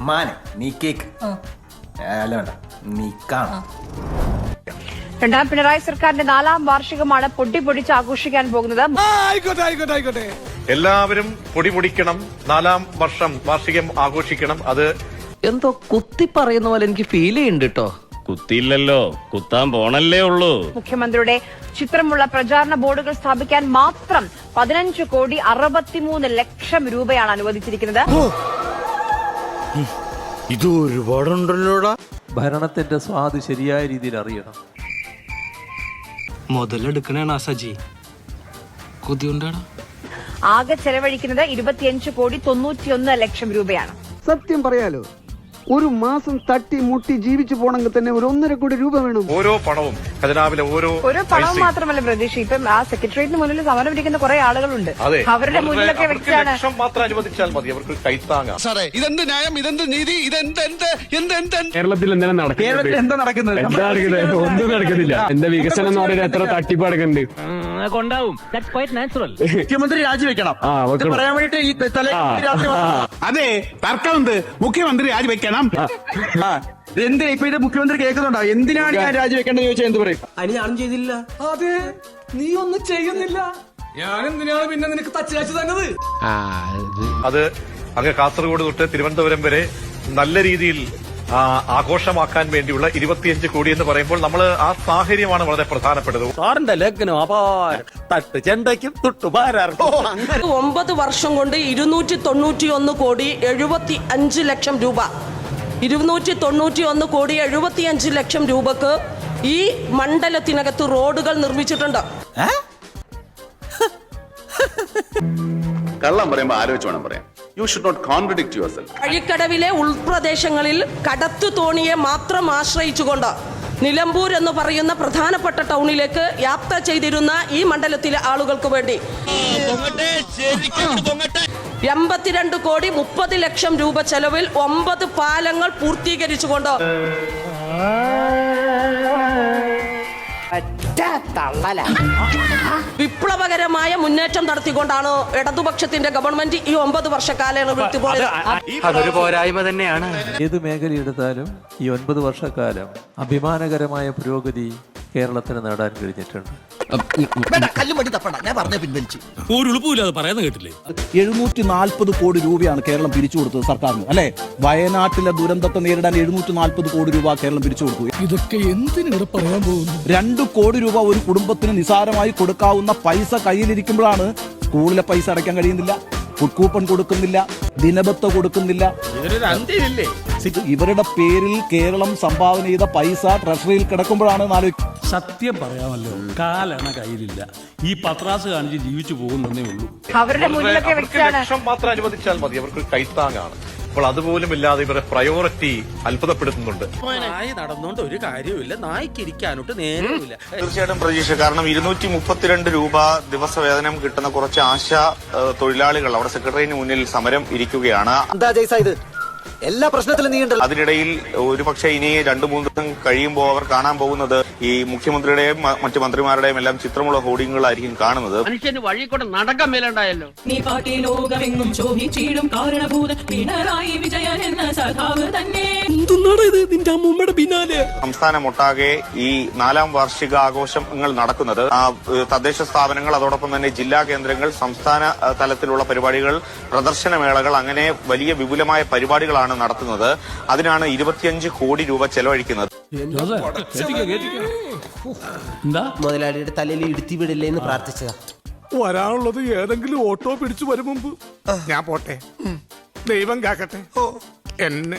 മാന നീ കേക്ക് അല്ല വേണ്ട നീ കാണാം. രണ്ടാം പിണറായി സർക്കാരിന്റെ 4ാം വാർഷികമാണ് പൊടിപൊടിച്ച് ആഘോഷിക്കാൻ പോകുന്നത്. ആയിക്കോട്ടെ. എല്ലാവരും പൊടിപൊടിക്കണം. 4ാം വാർഷികം ആഘോഷിക്കണം. അത് എന്തോ കുത്തി പറയുന്ന പോലെ എനിക്ക് ഫീൽ ചെയ്യുന്നുണ്ട് കേട്ടോ. കുത്തിയില്ലല്ലോ, കുത്താൻ പോണല്ലേ ഉള്ളൂ. മുഖ്യമന്ത്രിയുടെ ചിത്രമുള്ള പ്രചാരണ ബോർഡുകൾ സ്ഥാപിക്കാൻ മാത്രം 15,63 ലക്ഷം രൂപയാണ് അനുവദിച്ചിരിക്കുന്നത്. ഇത് ഒരുപാടുണ്ടല്ലോടാ. ഭരണത്തിന്റെ സ്വാദ് ശരിയായ രീതിയിൽ അറിയണം. മുതലെടുക്കണേണ സജി, കൊതിയുണ്ടാടാ. ആകെ ചെലവഴിക്കുന്നത് 25,91 ലക്ഷം രൂപയാണ്. സത്യം പറയാലോ, ഒരു മാസം തട്ടി മുട്ടി ജീവിച്ചു പോണെങ്കിൽ തന്നെ ഒരു 1.5 കോടി രൂപ വേണം. ഓരോ പണവും ഖജനാവിലെ ഓരോ പണവും മാത്രമല്ല പ്രതീക്ഷ, ഇപ്പം ആ സെക്രട്ടേറിയറ്റിന് മുന്നിൽ സമരം ഇരിക്കുന്ന കുറെ ആളുകളുണ്ട്. അവരുടെ മുന്നിലൊക്കെ വെച്ചാണ് ലക്ഷം മാത്രം അനുവദിച്ചാൽ മതി, അവർക്ക് കൈത്താങ്ങാം. ഇതെന്ത് ന്യായം, ഇതെന്ത് നീതി, കേരളത്തിൽ എന്താണ് നടക്കുന്നത്? എന്താ നടക്കുന്നത്? ഒന്നും നടക്കുന്നില്ല. എന്താ വികസനം എന്ന് പറയുന്നത്? എത്ര തട്ടിപ്പ് നടക്കുന്നുണ്ട്. മുഖ്യമന്ത്രി രാജിവെക്കണം പറയാൻ വേണ്ടിട്ട് ഈ അതെ തർക്കമുണ്ട്. മുഖ്യമന്ത്രി രാജിവെക്കണം. എന്തിനാ ഇപ്പൊ ഇത് മുഖ്യമന്ത്രി കേൾക്കുന്നുണ്ടോ? എന്തിനാണ് ഞാൻ രാജിവെക്കേണ്ടത് ചോദിച്ചാൽ എന്ത് പറയും? ഞാനും ചെയ്തില്ല. അതെ, നീ ഒന്നും ചെയ്യുന്നില്ല. ഞാൻ എന്തിനാണ് പിന്നെ നിനക്ക് തച്ച് തന്നത്? അത് അങ്ങ് കാസർഗോഡ് തൊട്ട് തിരുവനന്തപുരം വരെ നല്ല രീതിയിൽ ആഘോഷമാക്കാൻ വേണ്ടിയുള്ള 25 കോടി എന്ന് പറയുമ്പോൾ നമ്മൾ ആ സാഹചര്യമാണ് വളരെ പ്രധാനപ്പെട്ടത്. സാറിന്റെ ലേഖനം അപാരം. തട്ട് ചെണ്ടയ്ക്കും തൊട്ടുപാരാർക്കും. 9 വർഷം കൊണ്ട് 291 കോടി 75 ലക്ഷം രൂപ, 291 കോടി 75 ലക്ഷം രൂപക്ക് ഈ മണ്ഡലത്തിനകത്ത് റോഡുകൾ നിർമ്മിച്ചിട്ടുണ്ട്. കള്ളം പറയുമ്പോൾ ആലോചിച്ച് വേണം പറയാം. You should not contradict yourself. അഴിക്കടവിലെ ഉൾപ്രദേശങ്ങളിൽ കടത്തു തോണിയെ മാത്രം ആശ്രയിച്ചുകൊണ്ട് നിലമ്പൂർ എന്ന് പറയുന്ന പ്രധാനപ്പെട്ട ടൗണിലേക്ക് യാത്ര ചെയ്തിരുന്ന ഈ മണ്ഡലത്തിലെ ആളുകൾക്ക് വേണ്ടി 82 കോടി 30 ലക്ഷം രൂപ ചെലവിൽ 9 പാലങ്ങൾ പൂർത്തീകരിച്ചുകൊണ്ട് വിപ്ലവകരമായ മുന്നേറ്റം നടത്തിക്കൊണ്ടാണ് ഇടതുപക്ഷത്തിന്റെ ഗവൺമെന്റ് ഈ 9 വർഷക്കാലയളവിൽ പോയത്. അതൊരു പോരായ്മ തന്നെയാണ്. ഏത് മേഖലയെടുത്താലും ഈ 9 വർഷക്കാലം അഭിമാനകരമായ പുരോഗതി കേരളത്തിന് നേടാൻ കഴിഞ്ഞിട്ടുണ്ട്. ഒരു ഉളുപ്പില്ലാതെ പറയുന്നത് കേട്ടില്ലേ? 740 കോടി രൂപയാണ് കേരളം പിരിച്ചു കൊടുത്തത് സർക്കാരിന്, അല്ലെ? വയനാട്ടിലെ ദുരന്തത്തെ നേരിടാൻ 740 കോടി രൂപ കേരളം പിരിച്ചു കൊടുത്തു. ഇതൊക്കെ എന്തിനിവിടെ പറയാൻ പോകുന്നു? 2 കോടി രൂപ ഒരു കുടുംബത്തിന് നിസാരമായി കൊടുക്കാവുന്ന പൈസ കയ്യിലിരിക്കുമ്പോഴാണ് സ്കൂളിലെ പൈസ അടയ്ക്കാൻ കഴിയുന്നില്ല, ഫുഡ് കൂപ്പൺ കൊടുക്കുന്നില്ല, ദിനബത്ത കൊടുക്കുന്നില്ല. ഇവരുടെ പേരിൽ കേരളം സംഭാവന ചെയ്ത പൈസ ട്രഷറിയിൽ കിടക്കുമ്പോഴാണ് സത്യം പറയാമല്ലോ, കാലണ കയ്യിലില്ല. ഈ പത്രാസ് കാണിച്ച് ജീവിച്ചു പോകുന്നേ ഉള്ളൂ. അവരുടെ മുന്നിലൊക്കെ വെച്ചാണ് ലക്ഷം മാത്രം അനുവദിച്ചാൽ മതി, അവർക്ക് കൈത്താങ്ങാണ്. അപ്പോൾ അതുപോലും ഇല്ലാതെ ഇവരെ പ്രയോറിറ്റി അത്ഭുതപ്പെടുത്തുന്നുണ്ട്. നായി നടന്നുകൊണ്ട് ഒരു കാര്യമില്ല, നായ്ക്ക് ഇരിക്കാനോട്ട് നേരമില്ല. തീർച്ചയായിട്ടും പ്രതീക്ഷ. കാരണം 232 രൂപ ദിവസവേതനം കിട്ടുന്ന കുറച്ച് ആശാ തൊഴിലാളികൾ അവിടെ സെക്രട്ടറിയേറ്റിന് മുന്നിൽ സമരം ഇരിക്കുകയാണ്. എന്താ ജയ്സ ഇത്? എല്ലാ പ്രശ്നത്തിലും നീ ഉണ്ടല്ലോ. അതിനിടയിൽ ഒരുപക്ഷെ ഇനി 2-3 ദിവസം കഴിയുമ്പോൾ അവർ കാണാൻ പോകുന്നത് ഈ മുഖ്യമന്ത്രിയുടെയും മറ്റു മന്ത്രിമാരുടെയും എല്ലാം ചിത്രമുള്ള ഹോർഡിങ്ങുകളായിരിക്കും കാണുന്നത്. മനുഷ്യന് വഴി കൊണ്ട് നടക്കാൻ മേലുണ്ടായല്ലോ. സംസ്ഥാനമൊട്ടാകെ ഈ 4ാം വാർഷികാഘോഷങ്ങൾ നടക്കുന്നത് തദ്ദേശ സ്ഥാപനങ്ങൾ, അതോടൊപ്പം തന്നെ ജില്ലാ കേന്ദ്രങ്ങൾ, സംസ്ഥാന തലത്തിലുള്ള പരിപാടികൾ, പ്രദർശനമേളകൾ, അങ്ങനെ വലിയ വിപുലമായ പരിപാടികളാണ് നടത്തുന്നത്. അതിനാണ് 25 കോടി രൂപ ചെലവഴിക്കുന്നത്. മുതലാളിയുടെ തലയിൽ ഇടുത്തി വിടില്ലേ എന്ന് പ്രാർത്ഥിച്ചതാ. വരാനുള്ളത് ഏതെങ്കിലും ഓട്ടോ പിടിച്ചു വരും മുമ്പ് ഞാൻ പോട്ടെ. ദൈവം കാക്കട്ടെ എന്നെ.